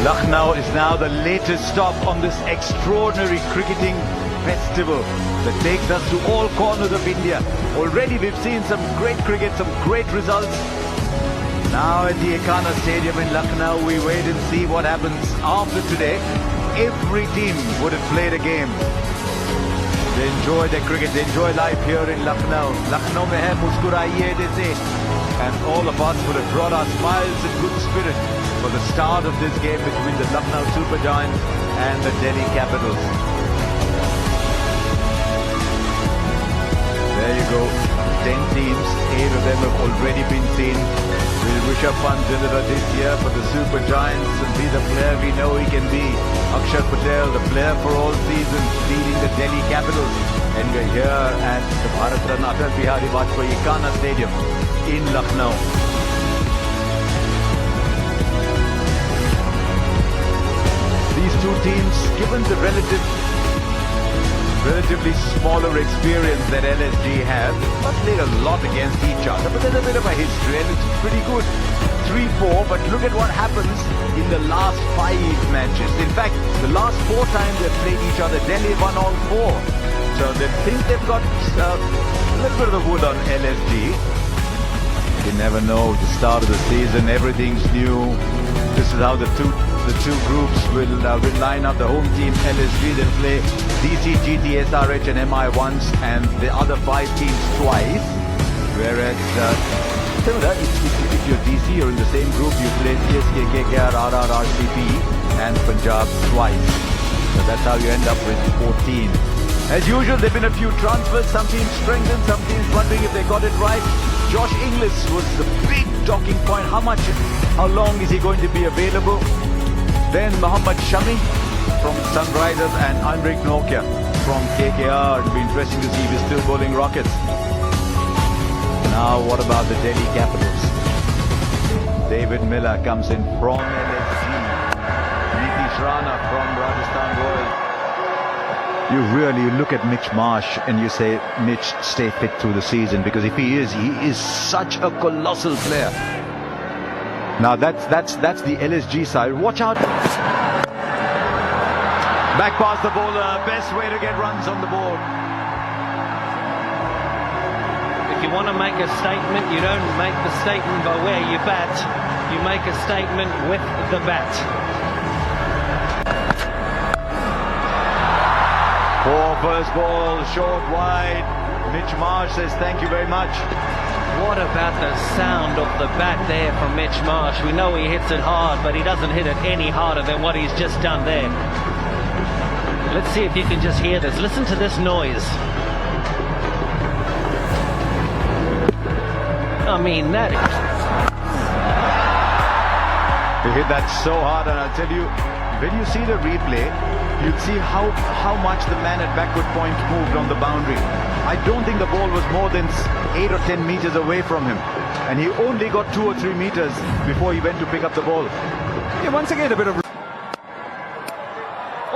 Lucknow is now the latest stop on this extraordinary cricketing festival that takes us to all corners of India. Already we've seen some great cricket, some great results. Now at the Ekana Stadium in Lucknow, we wait and see what happens after today. Every team would have played a game. They enjoy their cricket, they enjoy life here in Lucknow. Lucknow mein hai muskuraiye jese. And all of us would have brought our smiles and good spirit for the start of this game between the Lucknow Super Giants and the Delhi Capitals. There you go, 10 teams, 8 of them have already been seen. Will Rishabh Pant deliver this year for the Super Giants and be the player we know he can be? Akshar Patel, the player for all seasons, leading the Delhi Capitals. And we're here at the Bharat Ratna Atal Bihari Vajpayee Ekana Stadium in Lucknow. These two teams, given the relatively smaller experience that LSG have, but played a lot against each other. But there's a bit of a history and it's pretty good. 3-4, but look at what happens in the last 5 matches. In fact, the last 4 times they've played each other, Delhi won all 4. So they think they've got a little bit of the wood on LSG. You never know, the start of the season, everything's new. This is how the two groups will line up. The home team, LSG, they'll play DC, GT, SRH and MI once, and the other 5 teams twice. Whereas, similar, if you're DC, you're in the same group, you play CSK, KKR, RR, RCB and Punjab twice. So that's how you end up with 14. As usual, there have been a few transfers. Some teams strengthened, some teams wondering if they got it right. Josh Inglis was the big talking point. How long is he going to be available? Then Mohammad Shami from Sunrisers and Henrik Nokia from KKR. It'll be interesting to see if he's still bowling rockets. Now what about the Delhi Capitals? David Miller comes in from LSG. Nitish Rana from Rajasthan Royals. You look at Mitch Marsh and you say, Mitch, stay fit through the season, because if he is such a colossal player. Now that's the LSG side. Watch out. Back past the bowler, best way to get runs on the board. If you want to make a statement, you don't make the statement by where you bat. You make a statement with the bat. For first ball, short, wide. Mitch Marsh says thank you very much. What about the sound of the bat there from Mitch Marsh? We know he hits it hard, but he doesn't hit it any harder than what he's just done there. Let's see if you can just hear this. Listen to this noise. I mean, that is... He hit that so hard, and I'll tell you, when you see the replay, you'll see how much the man at backward point moved on the boundary. I don't think the ball was more than 8 or 10 meters away from him. And he only got 2 or 3 meters before he went to pick up the ball. Yeah, once again, a bit of...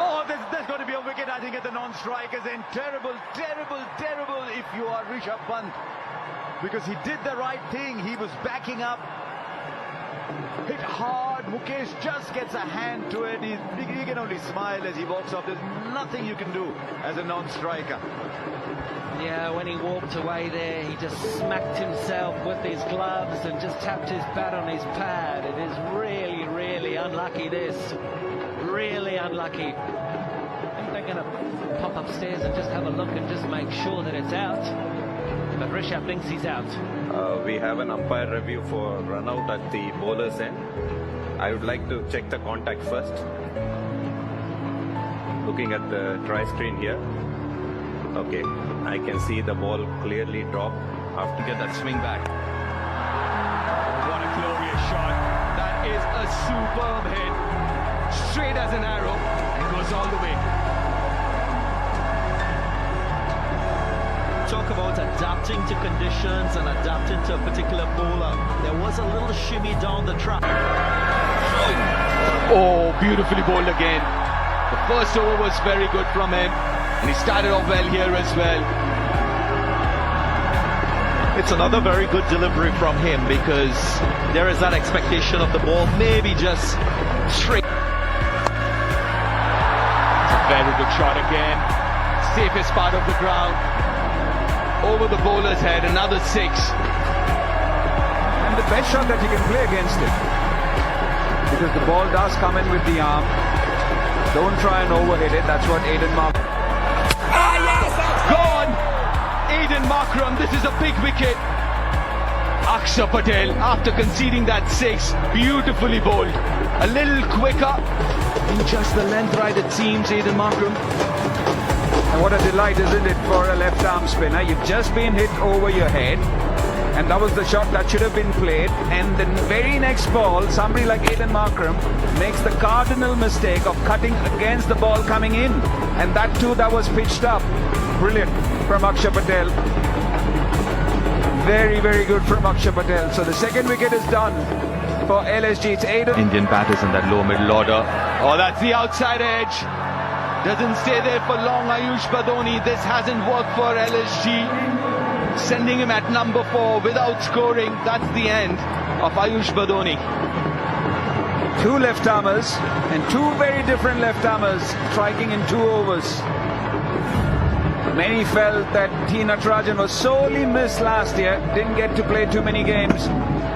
Oh, there's going to be a wicket, I think, at the non-strikers. And terrible if you are Rishabh Pant. Because he did the right thing. He was backing up. Hit hard. Mukesh just gets a hand to it. He can only smile as he walks off. There's nothing you can do as a non-striker. Yeah, when he walked away there, he just smacked himself with his gloves and just tapped his bat on his pad. It is really unlucky, this. Really unlucky. I think they're going to pop upstairs and just have a look and just make sure that it's out. But Rishabh thinks he's out. We have an umpire review for run out at the bowler's end. I would like to check the contact first. Looking at the try screen here. Okay, I can see the ball clearly drop after get that swing back. What a glorious shot. That is a superb hit. Straight as an arrow and goes all the way. Talk about adapting to conditions and adapting to a particular bowler. There was a little shimmy down the track. Oh, beautifully bowled again. The first over was very good from him, and he started off well here as well. It's another very good delivery from him, because there is that expectation of the ball maybe just straight. Very good shot again. Safest part of the ground. Over the bowler's head, another 6. And the best shot that he can play against it. Because the ball does come in with the arm. Don't try and overhit it. That's what Aiden Markram. Gone! Aiden Markram, this is a big wicket. Akshar Patel, after conceding that 6, beautifully bowled. A little quicker. In just the length right, it seems, Aiden Markram. And what a delight, isn't it, for a left-arm spinner? You've just been hit over your head. And that was the shot that should have been played. And the very next ball, somebody like Aiden Markram makes the cardinal mistake of cutting against the ball coming in. And that too, that was pitched up. Brilliant from Akshar Patel. Very, very good from Akshar Patel. So the second wicket is done for LSG. It's Aiden. Indian batters in that low middle order. Oh, that's the outside edge. Doesn't stay there for long, Ayush Badoni. This hasn't worked for LSG. Sending him at number 4 without scoring. That's the end of Ayush Badoni. 2 left-armers and 2 very different left-armers striking in 2 overs. Many felt that T. Natarajan was sorely missed last year. Didn't get to play too many games.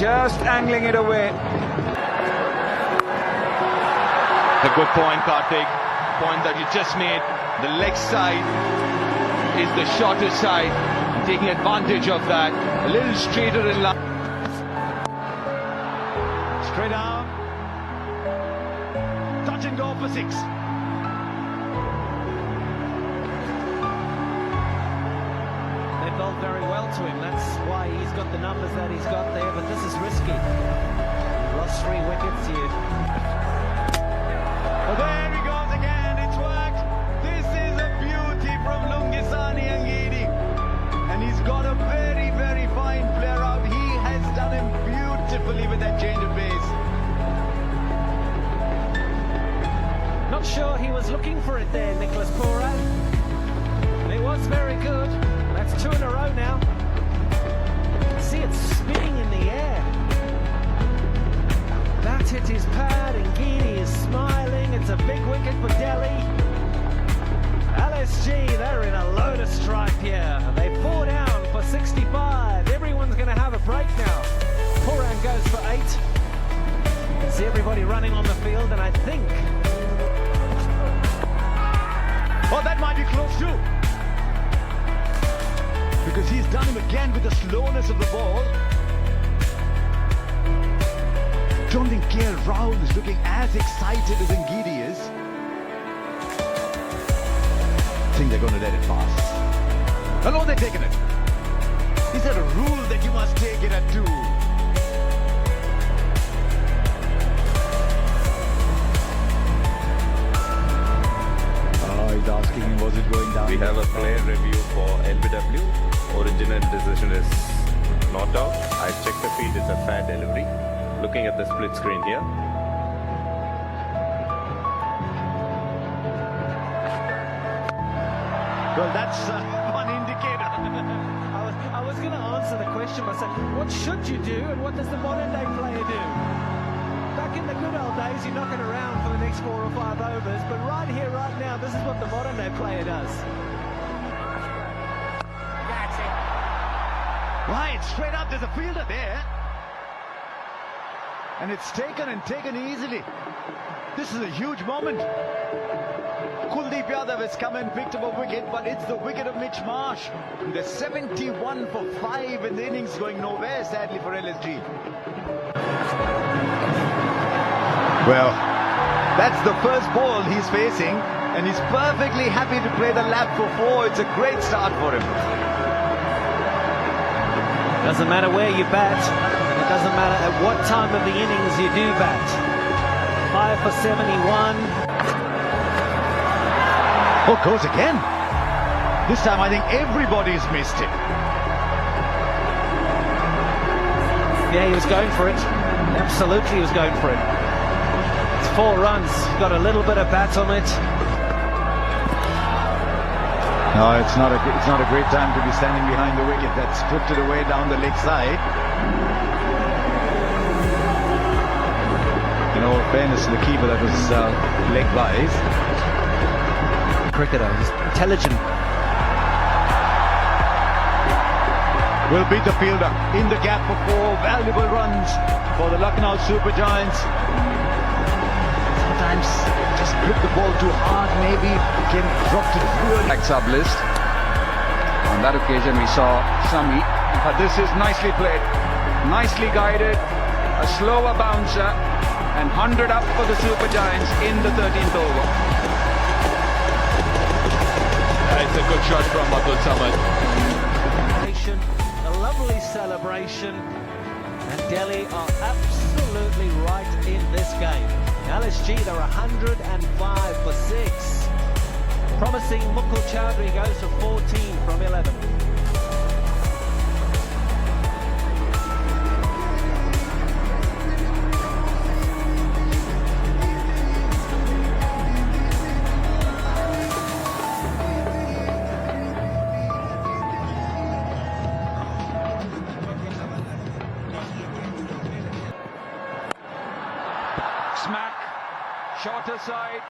Just angling it away. A good point, Karthik. Point that you just made. The leg side is the shorter side. Taking advantage of that. A little straighter in line. Straight arm. Touch and go for 6. They bowled very well to him. That's why he's got the numbers that he's got there. But this is risky. He's lost 3 wickets here. Oh, there he goes again. It's worked. This is a beauty from Lungisani Angidi. And he's got a very, very fine player out. He has done him beautifully with that change of pace. Not sure he was looking for it there, Nicholas Pooran. It was very good. That's 2 in a row now. See it spinning in the air. That hit his pad and Gini is smiling. It's a big wicket for Delhi. LSG, they're in a lotus stripe here. They 4 down for 65. Everyone's going to have a break now. Pooran goes for 8. You can see everybody running on the field, and I think... Oh, that might be close too. Because he's done him again with the slowness of the ball. Don't think KL Rahul is looking as excited as Ngidi is. I think they're going to let it pass. How long they're taking it? Is there a rule that you must take it at 2? Oh, he's asking him, was it going down? We have a player review for LBW. Original decision is not out. I checked the feed, it's a fair delivery. Looking at the split screen here. Well, that's one indicator. I was going to answer the question by saying, what should you do and what does the modern day player do? Back in the good old days, you're knocking around for the next 4 or 5 overs, but right here, right now, this is what the modern day player does. That's it. Right, straight up, there's a fielder there. And it's taken and taken easily. This is a huge moment. Kuldeep Yadav has come and picked up a wicket, but it's the wicket of Mitch Marsh. The 71 for 5 in the innings going nowhere, sadly, for LSG. Well, that's the first ball he's facing, and he's perfectly happy to play the lap for 4. It's a great start for him. Doesn't matter where you bat, and it doesn't matter at what time of the innings you do bat. 5 for 71. Oh, goes again. This time I think everybody's missed it. Yeah, he was going for it. Absolutely, he was going for it. It's 4 runs. Got a little bit of bat on it. No, it's not a great time to be standing behind the wicket. That's drifted away down the leg side. In all fairness to the keeper, that was leg wise. cricketer. He's intelligent. Will beat the fielder in the gap for 4 valuable runs for the Lucknow Super Giants. Sometimes just grip the ball too hard, maybe can drop to the Next sub list. On that occasion we saw Sami, but this is nicely played, nicely guided, a slower bouncer, and 100 up for the Super Giants in the 13th over. It's a good shot from Atul Samad. A lovely celebration, and Delhi are absolutely right in this game. LSG, they're 105 for 6. Promising Mukul Chowdhury goes for 14 from 11. Smack, shorter side.